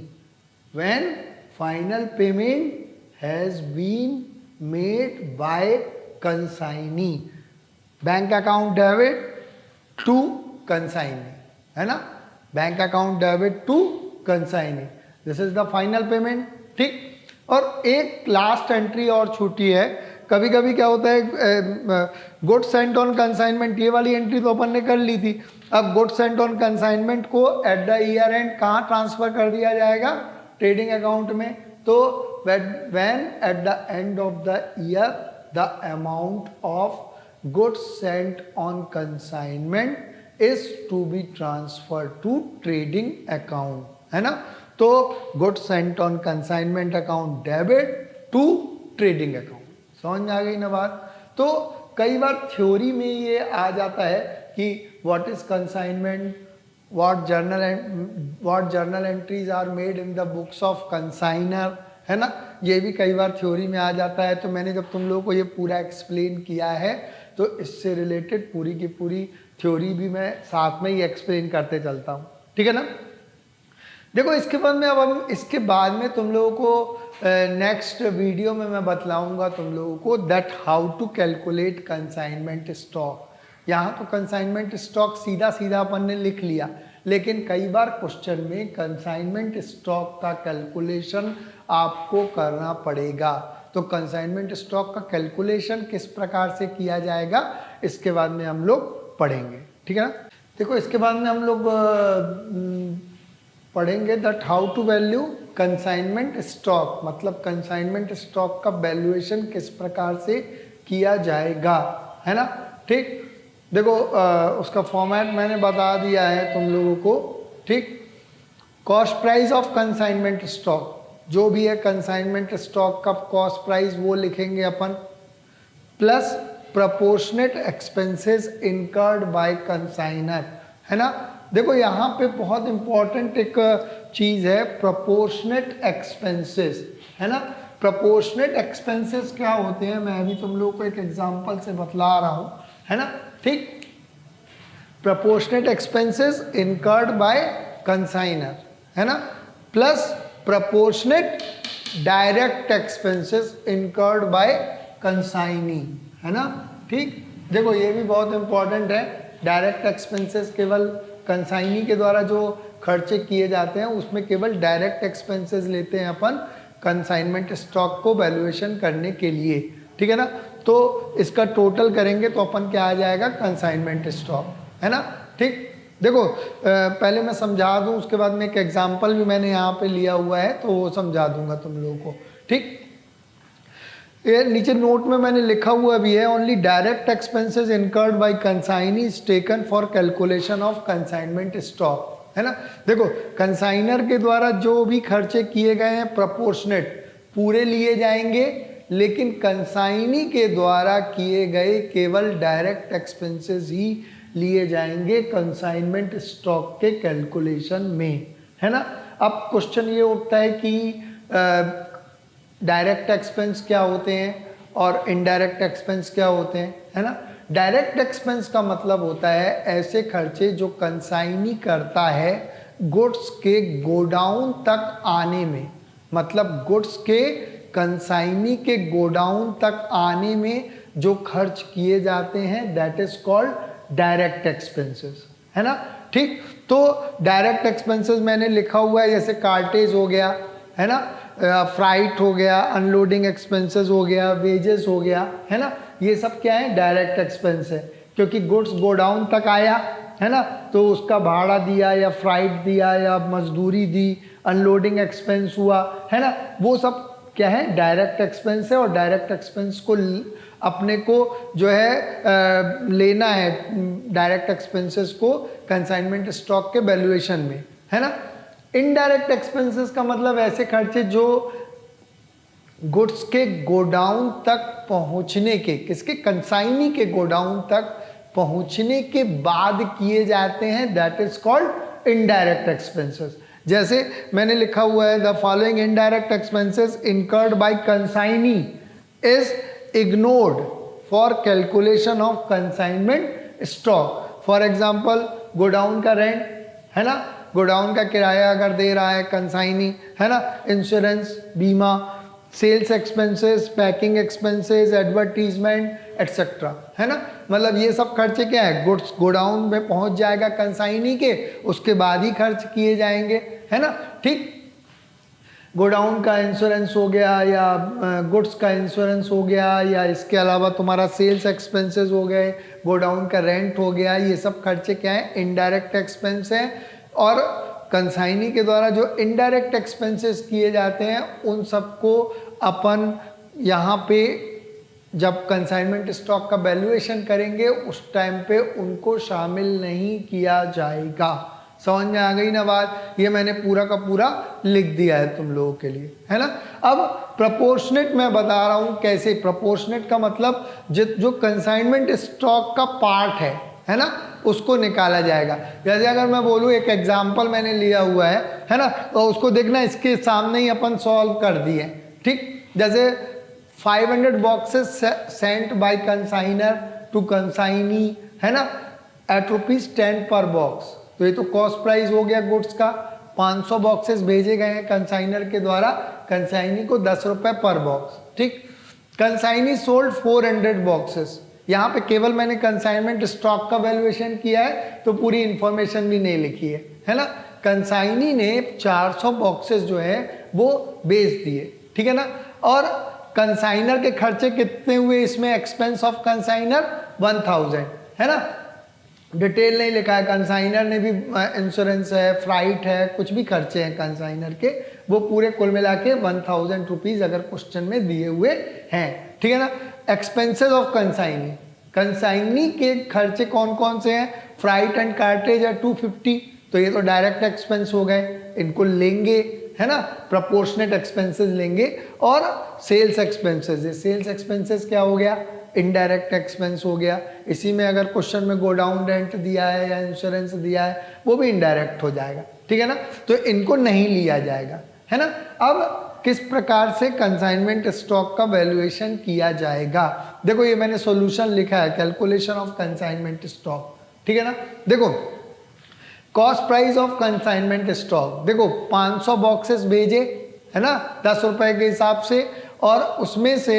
when final payment has been made by consignee, bank account debit to consignee, है ना, bank account debit to consignee, this is the final payment. ठीक, और एक last entry और छूटी है। कभी कभी क्या होता है, गुड सेंट ऑन कंसाइनमेंट, ये वाली एंट्री तो अपन ने कर ली थी। अब गुड सेंट ऑन कंसाइनमेंट को एट द ईयर एंड कहाँ ट्रांसफर कर दिया जाएगा? ट्रेडिंग अकाउंट में। तो when at the end of the year the amount of goods sent on consignment is to be transfer to trading account, है ना। तो goods sent on consignment account debit to trading account. समझ में आ गई ना बात? तो कई बार थ्योरी में ये आ जाता है कि what is consignment, what journal entries are made in the books of consignor, है ना। ये भी कई बार थ्योरी में आ जाता है। तो मैंने जब तुम लोगों को ये पूरा एक्सप्लेन किया है तो इससे रिलेटेड पूरी की पूरी थ्योरी भी मैं साथ में ही एक्सप्लेन करते चलता हूँ, ठीक है ना। देखो इसके बाद में, अब हम इसके बाद में तुम लोगों को नेक्स्ट वीडियो में मैं बतलाऊंगा तुम लोगों को that how to calculate consignment stock. यहाँ तो कंसाइनमेंट स्टॉक सीधा सीधा अपन ने लिख लिया, लेकिन कई बार क्वेश्चन में कंसाइनमेंट स्टॉक का कैलकुलेशन आपको करना पड़ेगा। तो कंसाइनमेंट स्टॉक का कैलकुलेशन किस प्रकार से किया जाएगा इसके बाद में हम लोग पढ़ेंगे, ठीक है ना। देखो इसके बाद में हम लोग पढ़ेंगे that how to value consignment stock, मतलब कंसाइनमेंट स्टॉक का वैल्यूएशन किस प्रकार से किया जाएगा, है ना। ठीक, देखो उसका फॉर्मेट मैंने बता दिया है तुम लोगों को। ठीक, cost price of consignment stock, जो भी है कंसाइनमेंट स्टॉक का कॉस्ट प्राइस वो लिखेंगे अपन, plus proportionate expenses incurred by consignor, है ना। देखो यहाँ पे बहुत इंपॉर्टेंट एक चीज़ है प्रोपोर्शनेट एक्सपेंसेस, है ना। प्रोपोर्शनेट एक्सपेंसेस क्या होते हैं मैं अभी तुम लोगों को एक एग्जांपल से बतला रहा हूँ, है ना। ठीक, proportionate expenses incurred by consignor, है ना, plus proportionate direct expenses incurred by consignee, है ना। ठीक, देखो ये भी बहुत इंपॉर्टेंट है। डायरेक्ट एक्सपेंसेस केवल कंसाइनी के द्वारा जो खर्चे किए जाते हैं उसमें केवल डायरेक्ट एक्सपेंसेस लेते हैं अपन कंसाइनमेंट स्टॉक को वैल्यूएशन करने के लिए, ठीक है ना। तो इसका टोटल करेंगे तो अपन क्या आ जाएगा, कंसाइनमेंट स्टॉक, है ना। ठीक, देखो पहले मैं समझा दूं, उसके बाद में एक एग्जांपल भी मैंने यहाँ पे लिया हुआ है तो वो समझा दूंगा तुम लोगों को। ठीक, ये नीचे नोट में मैंने लिखा हुआ भी है, only direct expenses incurred by consignee is taken for calculation of consignment stock, है ना। देखो कंसाइनर के द्वारा जो भी खर्चे किए गए हैं प्रोपोर्शनेट पूरे लिए जाएंगे, लेकिन कंसाइनी के द्वारा किए गए केवल डायरेक्ट एक्सपेंसेस ही लिए जाएंगे कंसाइनमेंट स्टॉक के कैलकुलेशन में, है ना। अब क्वेश्चन ये उठता है कि डायरेक्ट एक्सपेंस क्या होते हैं और इनडायरेक्ट एक्सपेंस क्या होते हैं, है ना। डायरेक्ट एक्सपेंस का मतलब होता है ऐसे खर्चे जो कंसाइनी करता है गुड्स के गोडाउन तक आने में, मतलब गुड्स के कंसाइनी के गोडाउन तक आने में जो खर्च किए जाते हैं that is called direct expenses, है ना। ठीक, तो डायरेक्ट एक्सपेंसेस मैंने लिखा हुआ है, जैसे कार्टेज हो गया, है ना, फ्राइट हो गया, अनलोडिंग एक्सपेंसेस हो गया, वेजेस हो गया, है ना। ये सब क्या है, डायरेक्ट एक्सपेंस है, क्योंकि गुड्स गोडाउन तक आया, है ना, तो उसका भाड़ा दिया या फ्राइट दिया या मजदूरी दी, अनलोडिंग एक्सपेंस हुआ, है ना, वो सब क्या है, डायरेक्ट एक्सपेंस है, और डायरेक्ट एक्सपेंस को अपने को जो है लेना है डायरेक्ट एक्सपेंसेस को कंसाइनमेंट स्टॉक के वैल्यूएशन में, है ना। इनडायरेक्ट एक्सपेंसेस का मतलब ऐसे खर्चे जो गुड्स के गोडाउन तक पहुंचने के, किसके, कंसाइनी के गोडाउन तक पहुंचने के बाद किए जाते हैं, that is called indirect expenses. जैसे मैंने लिखा हुआ है, the following indirect expenses incurred by consignee is ignored for calculation of consignment stock. For example godown का रेंट, है ना, गोडाउन का किराया अगर दे रहा है कंसाइनी, है ना, इंश्योरेंस, बीमा, sales expenses, packing expenses, advertisement etcetera, है ना। मतलब ये सब खर्चे क्या है, गुड्स गोडाउन में पहुंच जाएगा कंसाइनी के, उसके बाद ही खर्च किए जाएंगे, है ना। ठीक, गोडाउन का इंश्योरेंस हो गया, या गुड्स का इंश्योरेंस हो गया, या इसके अलावा तुम्हारा सेल्स एक्सपेंसेस हो गए, गोडाउन का रेंट हो गया, ये सब खर्चे क्या है, इनडायरेक्ट एक्सपेंस है। और कंसाइनी के द्वारा जो इनडायरेक्ट एक्सपेंसेस किए जाते हैं उन सबको अपन यहाँ पे जब कंसाइनमेंट स्टॉक का वैल्यूएशन करेंगे उस टाइम पे उनको शामिल नहीं किया जाएगा। समझ में आ गई ना बात, ये मैंने पूरा का पूरा लिख दिया है तुम लोगों के लिए, है ना। अब प्रोपोर्शनेट मैं बता रहा हूँ कैसे। प्रोपोर्शनेट का मतलब जो कंसाइनमेंट स्टॉक का पार्ट है ना, उसको निकाला जाएगा। जैसे अगर मैं बोलूँ, एक एग्जाम्पल मैंने लिया हुआ है ना, तो उसको देखना, इसके सामने ही अपन सॉल्व कर दिए, ठीक। जैसे 500 boxes sent by consignor to consignee, है ना, एट ₹10 पर बॉक्स। तो ये तो कॉस्ट प्राइस हो गया गुड्स का। 500 बॉक्सेस भेजे गए हैं कंसाइनर के द्वारा कंसाइनी को ₹10 पर बॉक्स, ठीक। Consignee sold 400 boxes. यहाँ पे केवल मैंने कंसाइनमेंट स्टॉक का वैल्यूएशन किया है, तो पूरी इंफॉर्मेशन भी नहीं लिखी है ना। कंसाइनी ने 400 बॉक्सेस जो है वो बेच दिए, ठीक है ना। और कंसाइनर के खर्चे कितने हुए इसमें, एक्सपेंस ऑफ कंसाइनर 1000, है ना। डिटेल नहीं लिखा है, कंसाइनर ने भी इंश्योरेंस है, फ्राइट है, कुछ भी खर्चे हैं कंसाइनर के, वो पूरे कुल मिला के 1000 रुपीज़ अगर क्वेश्चन में दिए हुए हैं, ठीक है ना। एक्सपेंसेस ऑफ कंसाइनी, कंसाइनी के खर्चे कौन कौन से हैं, फ्राइट एंड कार्टेज है 250, तो ये तो डायरेक्ट एक्सपेंस हो गए, इनको लेंगे, है ना, प्रोपोर्शनेट एक्सपेंसेस लेंगे। और सेल्स एक्सपेंसेस, ये सेल्स एक्सपेंसेस क्या हो गया, इनडायरेक्ट एक्सपेंस हो गया। इसी में अगर क्वेश्चन में गोडाउन रेंट दिया है या इंश्योरेंस दिया है, वो भी इनडायरेक्ट हो जाएगा, ठीक है ना, तो इनको नहीं लिया जाएगा, है ना। अब किस प्रकार से कंसाइनमेंट स्टॉक का वैल्यूएशन किया जाएगा, देखो ये मैंने सॉल्यूशन लिखा है, कैलकुलेशन ऑफ कंसाइनमेंट स्टॉक, ठीक है ना। देखो cost price of consignment stock, देखो 500 बॉक्सेस भेजे, है ना, ₹10 के हिसाब से, और उसमें से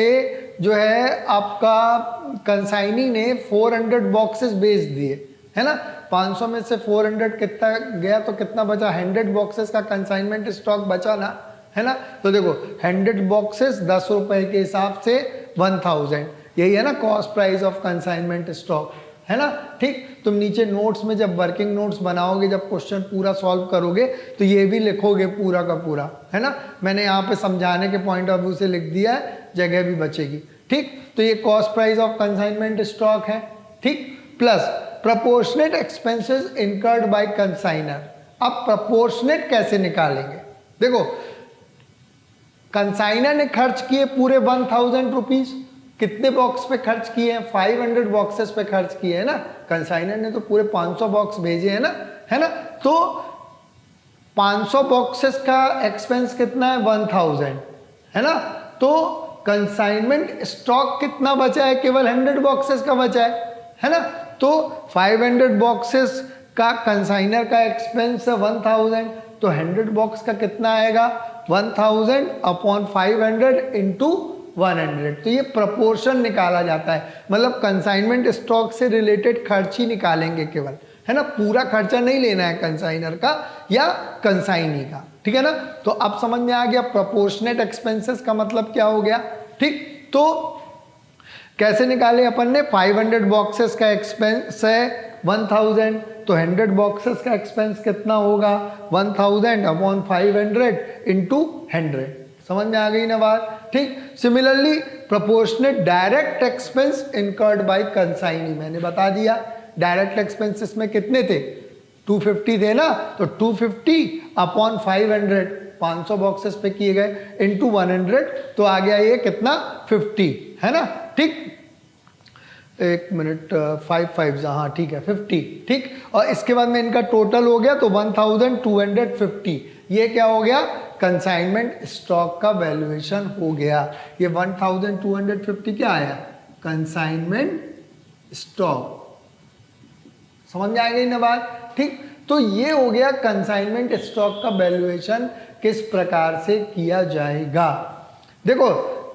जो है आपका कंसाइनी ने 400 बॉक्सेस बेच दिए, है ना। 500 में से 400 कितना गया, तो कितना बचा, 100 बॉक्सेस का कंसाइनमेंट स्टॉक बचा ना, है ना। तो देखो 100 बॉक्सेस ₹10 के हिसाब से 1000, यही है ना cost price of consignment stock, है ना। ठीक, तुम नीचे नोट्स में जब वर्किंग नोट्स बनाओगे, जब क्वेश्चन पूरा सॉल्व करोगे, तो ये भी लिखोगे पूरा का पूरा, है ना। मैंने यहाँ पे समझाने के पॉइंट ऑफ व्यू से लिख दिया है, जगह भी बचेगी, ठीक। तो ये cost price of consignment stock है, ठीक, plus proportionate expenses incurred by consignor. अब प्रोपोर्शनेट कैसे निकालेंगे, देखो कंसाइनर ने खर्च किए पूरे 1000 रुपीज, कितने बॉक्स पे खर्च किए हैं, 500 बॉक्सेस पे खर्च किए हैं ना। कंसाइनर ने तो पूरे 500 बॉक्स भेजे हैं ना, है ना। तो 500 बॉक्सेस का एक्सपेंस कितना है, 1000, है ना। तो कंसाइनमेंट स्टॉक कितना बचा है, केवल 100 बॉक्सेस का बचा है ना। तो 500 बॉक्सेस का कंसाइनर का एक्सपेंस है 1000, तो 100 बॉक्स का कितना आएगा, 1000 अपॉन 500 इंटू 100। तो ये प्रपोर्शन निकाला जाता है, मतलब कंसाइनमेंट स्टॉक से रिलेटेड खर्च ही निकालेंगे केवल, है ना। पूरा खर्चा नहीं लेना है कंसाइनर का या कंसाइनी का, ठीक है ना। तो अब समझ में आ गया प्रोपोर्शनेट एक्सपेंसेस का मतलब क्या हो गया, ठीक। तो कैसे निकाले अपन ने, 500 बॉक्सेस का एक्सपेंस है 1000, तो 100 बॉक्सेस का एक्सपेंस कितना होगा, 1000 अपॉन 500 इंटू 100। समझ में आ गई ना बात, ठीक। Similarly proportionate direct expense incurred by consignee, मैंने बता दिया डायरेक्ट एक्सपेंसेस में कितने थे, 250 थे ना, तो 250 अपॉन 500, 500 बॉक्सेस पे किए गए, इनटू 100, तो आ गया ये कितना 50, है ना, ठीक। एक मिनट, 5 5, हाँ ठीक है 50, ठीक। और इसके बाद में इनका टोटल हो गया तो 1250, ये क्या हो गया, कंसाइनमेंट स्टॉक का वैल्यूएशन हो गया। ये 1250 क्या आया, कंसाइनमेंट स्टॉक, समझ में आ गई ना बात, ठीक। तो ये हो गया कंसाइनमेंट स्टॉक का वैल्यूएशन किस प्रकार से किया जाएगा। देखो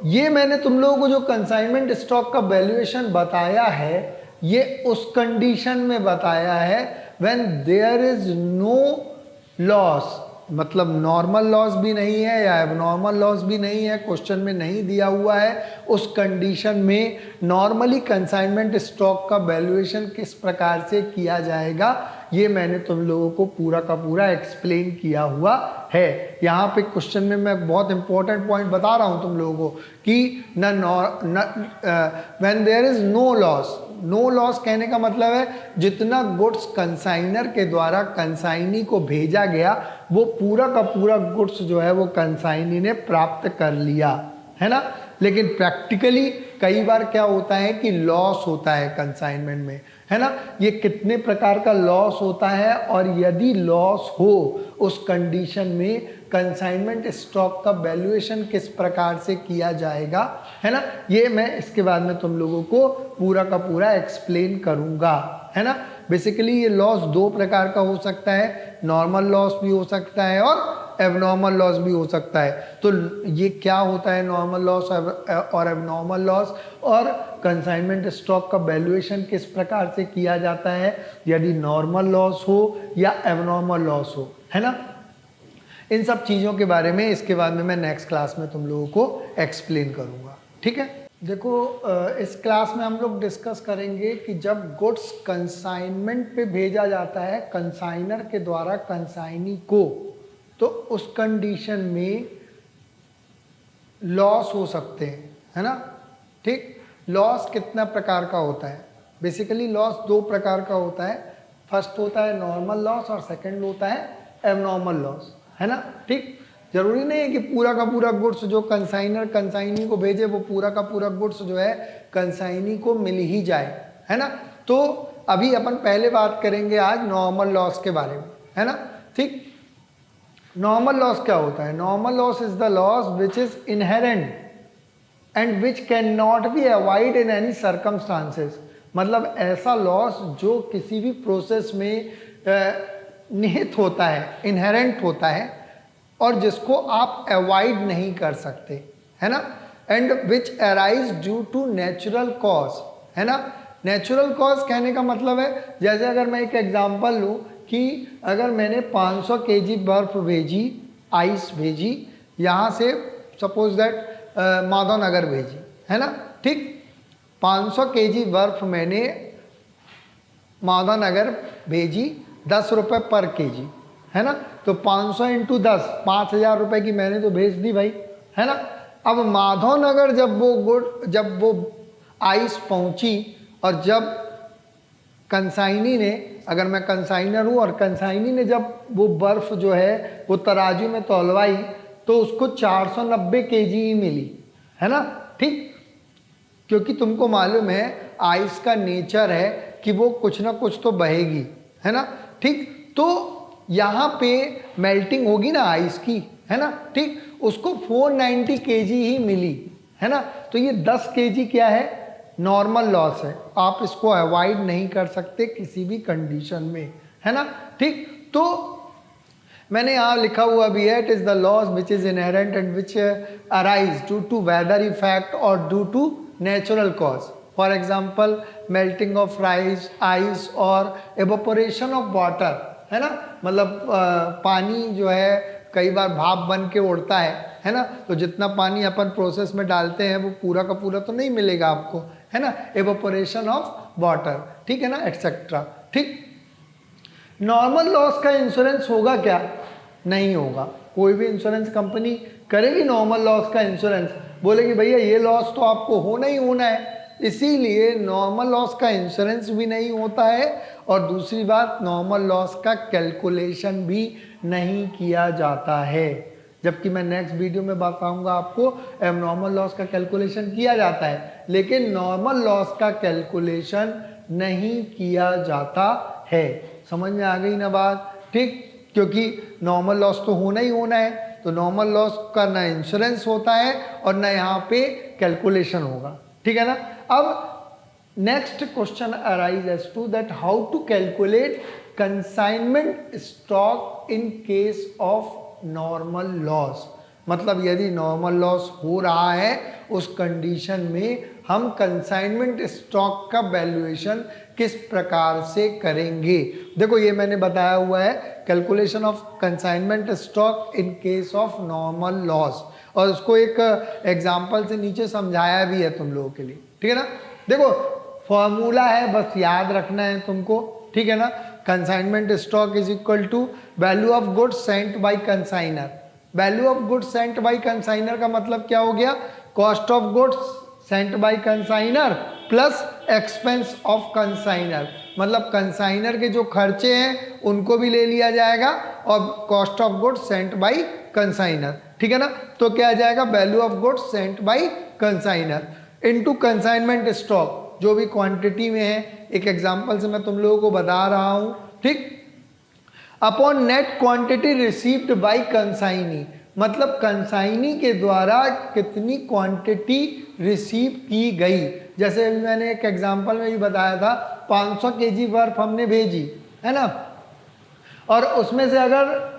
ये मैंने तुम लोगों को जो कंसाइनमेंट स्टॉक का वैल्यूएशन बताया है, ये उस कंडीशन में बताया है when there is no loss, मतलब नॉर्मल लॉस भी नहीं है या एबनॉर्मल लॉस भी नहीं है, क्वेश्चन में नहीं दिया हुआ है, उस कंडीशन में नॉर्मली कंसाइनमेंट स्टॉक का वैल्यूएशन किस प्रकार से किया जाएगा, ये मैंने तुम लोगों को पूरा का पूरा एक्सप्लेन किया हुआ है। यहाँ पे क्वेश्चन में मैं बहुत इंपॉर्टेंट पॉइंट बता रहा हूँ तुम लोगों को कि when there is no loss, no loss कहने का मतलब है जितना गुड्स कंसाइनर के द्वारा कंसाइनी को भेजा गया वो पूरा का पूरा गुड्स जो है वो कंसाइनी ने प्राप्त कर लिया, है ना। लेकिन प्रैक्टिकली कई बार क्या होता है कि लॉस होता है कंसाइनमेंट में, है ना। ये कितने प्रकार का लॉस होता है और यदि लॉस हो उस कंडीशन में कंसाइनमेंट स्टॉक का वैल्यूएशन किस प्रकार से किया जाएगा, है ना, ये मैं इसके बाद में तुम लोगों को पूरा का पूरा एक्सप्लेन करूंगा, है ना। बेसिकली ये लॉस दो प्रकार का हो सकता है, नॉर्मल लॉस भी हो सकता है और एबनॉर्मल लॉस भी हो सकता है। तो ये क्या होता है नॉर्मल लॉस और एबनॉर्मल लॉस, और कंसाइनमेंट स्टॉक का वैल्यूएशन किस प्रकार से किया जाता है यदि नॉर्मल लॉस हो या एबनॉर्मल लॉस हो, है ना। इन सब चीज़ों के बारे में इसके बाद में मैं नेक्स्ट क्लास में तुम लोगों को एक्सप्लेन करूँगा, ठीक है। देखो इस क्लास में हम लोग डिस्कस करेंगे कि जब गुड्स कंसाइनमेंट पे भेजा जाता है कंसाइनर के द्वारा कंसाइनी को, तो उस कंडीशन में लॉस हो सकते हैं, है ना, ठीक। लॉस कितना प्रकार का होता है, बेसिकली लॉस दो प्रकार का होता है, फर्स्ट होता है नॉर्मल लॉस और सेकंड होता है एबनॉर्मल लॉस, है ना, ठीक। जरूरी नहीं है कि पूरा का पूरा गुड्स जो कंसाइनर कंसाइनी को भेजे वो पूरा का पूरा गुड्स जो है कंसाइनी को मिल ही जाए, है ना। तो अभी अपन पहले बात करेंगे आज नॉर्मल लॉस के बारे में, है ना, ठीक। नॉर्मल लॉस क्या होता है, normal loss is the loss which is inherent and which can not be avoid in any circumstances, मतलब ऐसा लॉस जो किसी भी प्रोसेस में निहित होता है, इनहेरेंट होता है और जिसको आप अवॉइड नहीं कर सकते, है ना। And which arise due to natural cause, है ना। नेचुरल कॉज कहने का मतलब है जैसे अगर मैं एक एग्जांपल लूँ कि अगर मैंने 500 kg बर्फ भेजी, आइस भेजी यहाँ से, सपोज दैट माधवनगर भेजी, है ना, ठीक। 500 kg बर्फ मैंने माधवनगर भेजी 10 रुपये पर केजी, है ना। तो 500 इंटू 10, 5,000 रुपये की मैंने तो भेज दी भाई, है ना। अब माधवनगर जब वो आइस पहुंची और जब कंसाइनी ने, अगर मैं कंसाइनर हूँ और कंसाइनी ने जब वो बर्फ़ जो है वो तराजू में तौलवाई तो उसको 490 केजी ही मिली, है ना, ठीक। क्योंकि तुमको मालूम है आइस का नेचर है कि वो कुछ ना कुछ तो बहेगी, है ना, ठीक। तो यहाँ पे मेल्टिंग होगी ना आइस की, है ना, ठीक, उसको 490 केजी ही मिली, है ना। तो ये 10 केजी क्या है, नॉर्मल लॉस है, आप इसको अवॉइड नहीं कर सकते किसी भी कंडीशन में, है ना, ठीक। तो मैंने यहाँ लिखा हुआ भी है, it is the loss which is inherent and which arise due to weather effect और due to natural cause, for example melting of ice और एवोपोरेशन ऑफ वाटर, है ना, मतलब पानी जो है कई बार भाप बन के उड़ता है ना, तो जितना पानी अपन प्रोसेस में डालते हैं वो पूरा का पूरा तो नहीं मिलेगा आपको, है ना, एवोपोरेशन ऑफ वाटर, ठीक है ना, एटसेट्रा, ठीक। नॉर्मल लॉस का इंश्योरेंस होगा क्या, नहीं होगा, कोई भी इंश्योरेंस कंपनी करेगी नॉर्मल लॉस का इंश्योरेंस, बोलेगी भैया ये लॉस तो आपको होना ही होना है, इसीलिए नॉर्मल लॉस का इंश्योरेंस भी नहीं होता है, और दूसरी बात नॉर्मल लॉस का कैलकुलेशन भी नहीं किया जाता है। जबकि मैं नेक्स्ट वीडियो में बताऊंगा आपको एबनॉर्मल लॉस का कैलकुलेशन किया जाता है, लेकिन नॉर्मल लॉस का कैलकुलेशन नहीं किया जाता है। समझ में आ गई ना बात? ठीक, क्योंकि नॉर्मल लॉस तो होना ही होना है, तो नॉर्मल लॉस का ना इंश्योरेंस होता है और ना यहाँ पे कैलकुलेशन होगा। ठीक है ना। अब next question arise as to that how to calculate consignment stock in case of normal loss. मतलब यदि नॉर्मल लॉस हो रहा है उस कंडीशन में हम कंसाइनमेंट स्टॉक का वैल्यूएशन किस प्रकार से करेंगे। देखो ये मैंने बताया हुआ है calculation of consignment stock in case of normal loss, और उसको एक एग्जांपल से नीचे समझाया भी है तुम लोगों के लिए। ठीक है ना। देखो फॉर्मूला है, बस याद रखना है तुमको। ठीक है ना। Consignment stock is equal to value of goods sent by consignor. Value of goods sent by consignor का मतलब क्या हो गया? Cost of goods sent by consignor plus expense of consignor. मतलब कंसाइनर के जो खर्चे हैं उनको भी ले लिया जाएगा और cost of goods sent by consignor. ठीक है ना। तो क्या आ जाएगा? Value of goods sent by consignor into consignment stock, जो भी क्वांटिटी में है। एक एग्जांपल से मैं तुम लोगों को बता रहा हूं। ठीक, upon net quantity received by consignee, मतलब कंसाइनी के द्वारा कितनी क्वांटिटी रिसीव की गई। जैसे अभी मैंने एक एग्जांपल में भी बताया था 500 केजी बर्फ हमने भेजी है ना, और उसमें से अगर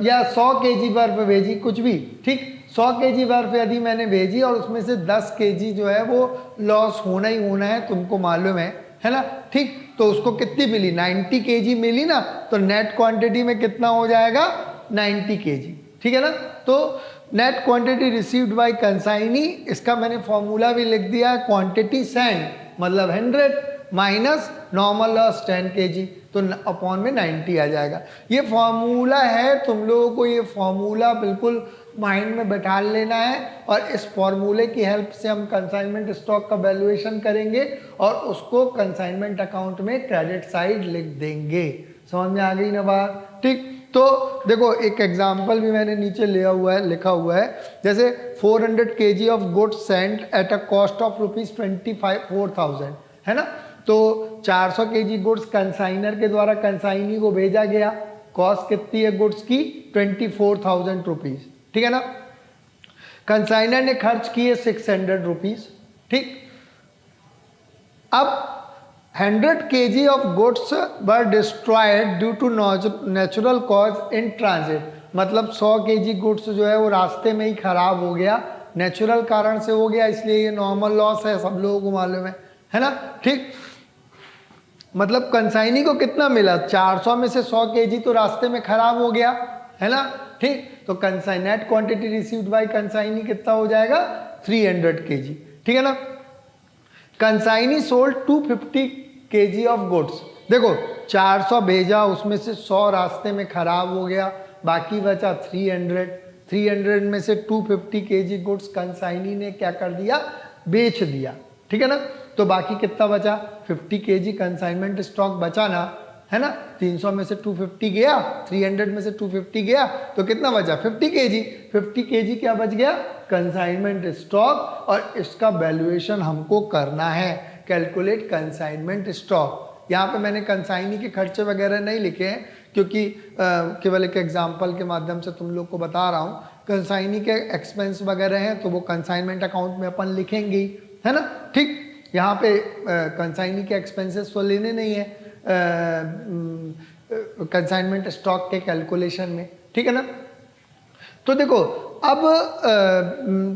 या 100 केजी बर्फ भेजी, कुछ भी। ठीक, 100 केजी बर्फ यदि मैंने भेजी और उसमें से 10 केजी जो है वो लॉस होना ही होना है, तुमको मालूम है ना। ठीक, तो उसको कितनी मिली? 90 केजी मिली ना, तो नेट क्वांटिटी में कितना हो जाएगा? 90 केजी। ठीक है ना। तो net quantity received by consignee, इसका मैंने फॉर्मूला भी लिख दिया है, क्वांटिटी सेंट मतलब 100 माइनस नॉर्मल लॉस 10 केजी, तो अपॉन में 90 आ जाएगा। ये फॉर्मूला है, तुम लोगों को ये फॉर्मूला बिल्कुल माइंड में बैठा लेना है, और इस फॉर्मूले की हेल्प से हम कंसाइनमेंट स्टॉक का वैल्यूएशन करेंगे और उसको कंसाइनमेंट अकाउंट में क्रेडिट साइड लिख देंगे। समझ में आ गई ना बात? ठीक, तो देखो एक एग्जांपल भी मैंने नीचे लिया हुआ है, लिखा हुआ है, जैसे 400 KG of goods Saint at a cost of ₹24,000 है ना। तो 400 केजी गुड्स कंसाइनर के द्वारा कंसाइनी को भेजा गया, कॉस्ट कितनी है गुड्स की? 24,000 रुपीज। ठीक है ना। कंसाइनर ने खर्च किए 600 रुपीज। ठीक, अब 100 KG of goods were destroyed due to natural cause in transit, मतलब 100 केजी गुड्स जो है वो रास्ते में ही खराब हो गया, नेचुरल कारण से हो गया, इसलिए ये नॉर्मल लॉस है, सब लोगों को मालूम है ना। ठीक, मतलब कंसाइनी को कितना मिला? 400 में से 100 केजी तो रास्ते में खराब हो गया है ना। ठीक, तो net quantity received by consignee कितना हो जाएगा? 300 केजी। ठीक है ना। Consignee sold 250 KG of goods. देखो 400 भेजा, उसमें से 100 रास्ते में खराब हो गया, बाकी बचा 300 में से 250 केजी गुड्स कंसाइनी ने क्या कर दिया? बेच दिया। ठीक है ना। तो बाकी कितना बचा? 50 केजी कंसाइनमेंट स्टॉक बचा ना, है ना। 300 में से 250 गया, 300 में से 250 गया, तो कितना बचा? 50 केजी। 50 केजी क्या बच गया? कंसाइनमेंट स्टॉक, और इसका वैल्यूएशन हमको करना है, कैलकुलेट कंसाइनमेंट स्टॉक। यहाँ पे मैंने कंसाइनी के खर्चे वगैरह नहीं लिखे हैं, क्योंकि केवल एक एग्जाम्पल के माध्यम से तुम लोग को बता रहा हूँ। कंसाइनी के एक्सपेंस वगैरह हैं तो वो कंसाइनमेंट अकाउंट में अपन लिखेंगे ही, है ना। ठीक, यहाँ पे कंसाइनी के एक्सपेंसेस तो लेने नहीं है कंसाइनमेंट स्टॉक के कैलकुलेशन में। ठीक है ना। तो देखो अब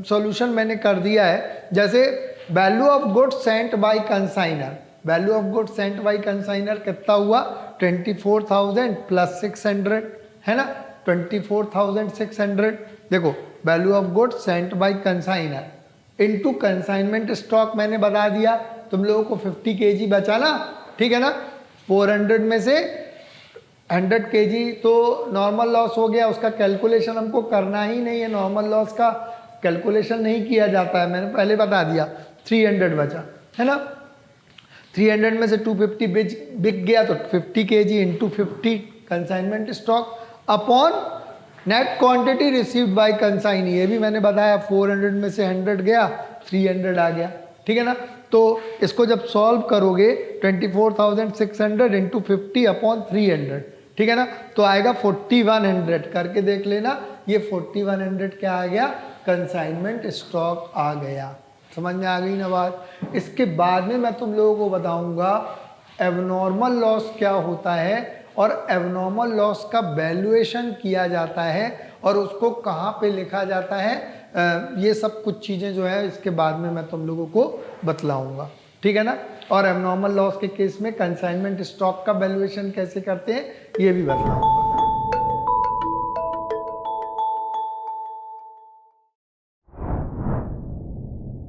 सॉल्यूशन मैंने कर दिया है। जैसे value of goods sent by consignor, value of goods sent by consignor कितना हुआ? 24,000 प्लस 600 है ना, 24,600। देखो value of goods sent by consignor into consignment stock मैंने बता दिया, तुम लोगों को 50 केजी बचा ना। ठीक है ना। 400 में से 100 केजी तो नॉर्मल लॉस हो गया, उसका कैलकुलेशन हमको करना ही नहीं है, नॉर्मल लॉस का कैलकुलेशन नहीं किया जाता है, मैंने पहले बता दिया। 300 बचा है ना, 300 में से 250 बिक गया तो 50 KG into 50 consignment stock upon net quantity received by consignee, ये भी मैंने बताया। 400 में से 100 गया, 300 आ गया, ठीक है ना। तो इसको जब सॉल्व करोगे 24,600 इंटू 50 अपॉन 300, ठीक है ना, तो आएगा 4100, करके देख लेना। ये 4100 क्या आ गया, कंसाइनमेंट स्टॉक आ गया। समझ में आ गई ना बात। इसके बाद में मैं तुम लोगों को बताऊंगा एबनॉर्मल लॉस क्या होता है और एबनॉर्मल लॉस का वैल्यूएशन किया जाता है और उसको कहाँ पे लिखा जाता है। ये सब कुछ चीज़ें जो है इसके बाद में मैं तुम लोगों को बतलाऊंगा, ठीक है ना। और एबनॉर्मल लॉस के केस में कंसाइनमेंट स्टॉक का वैल्यूएशन कैसे करते हैं ये भी बताऊंगा।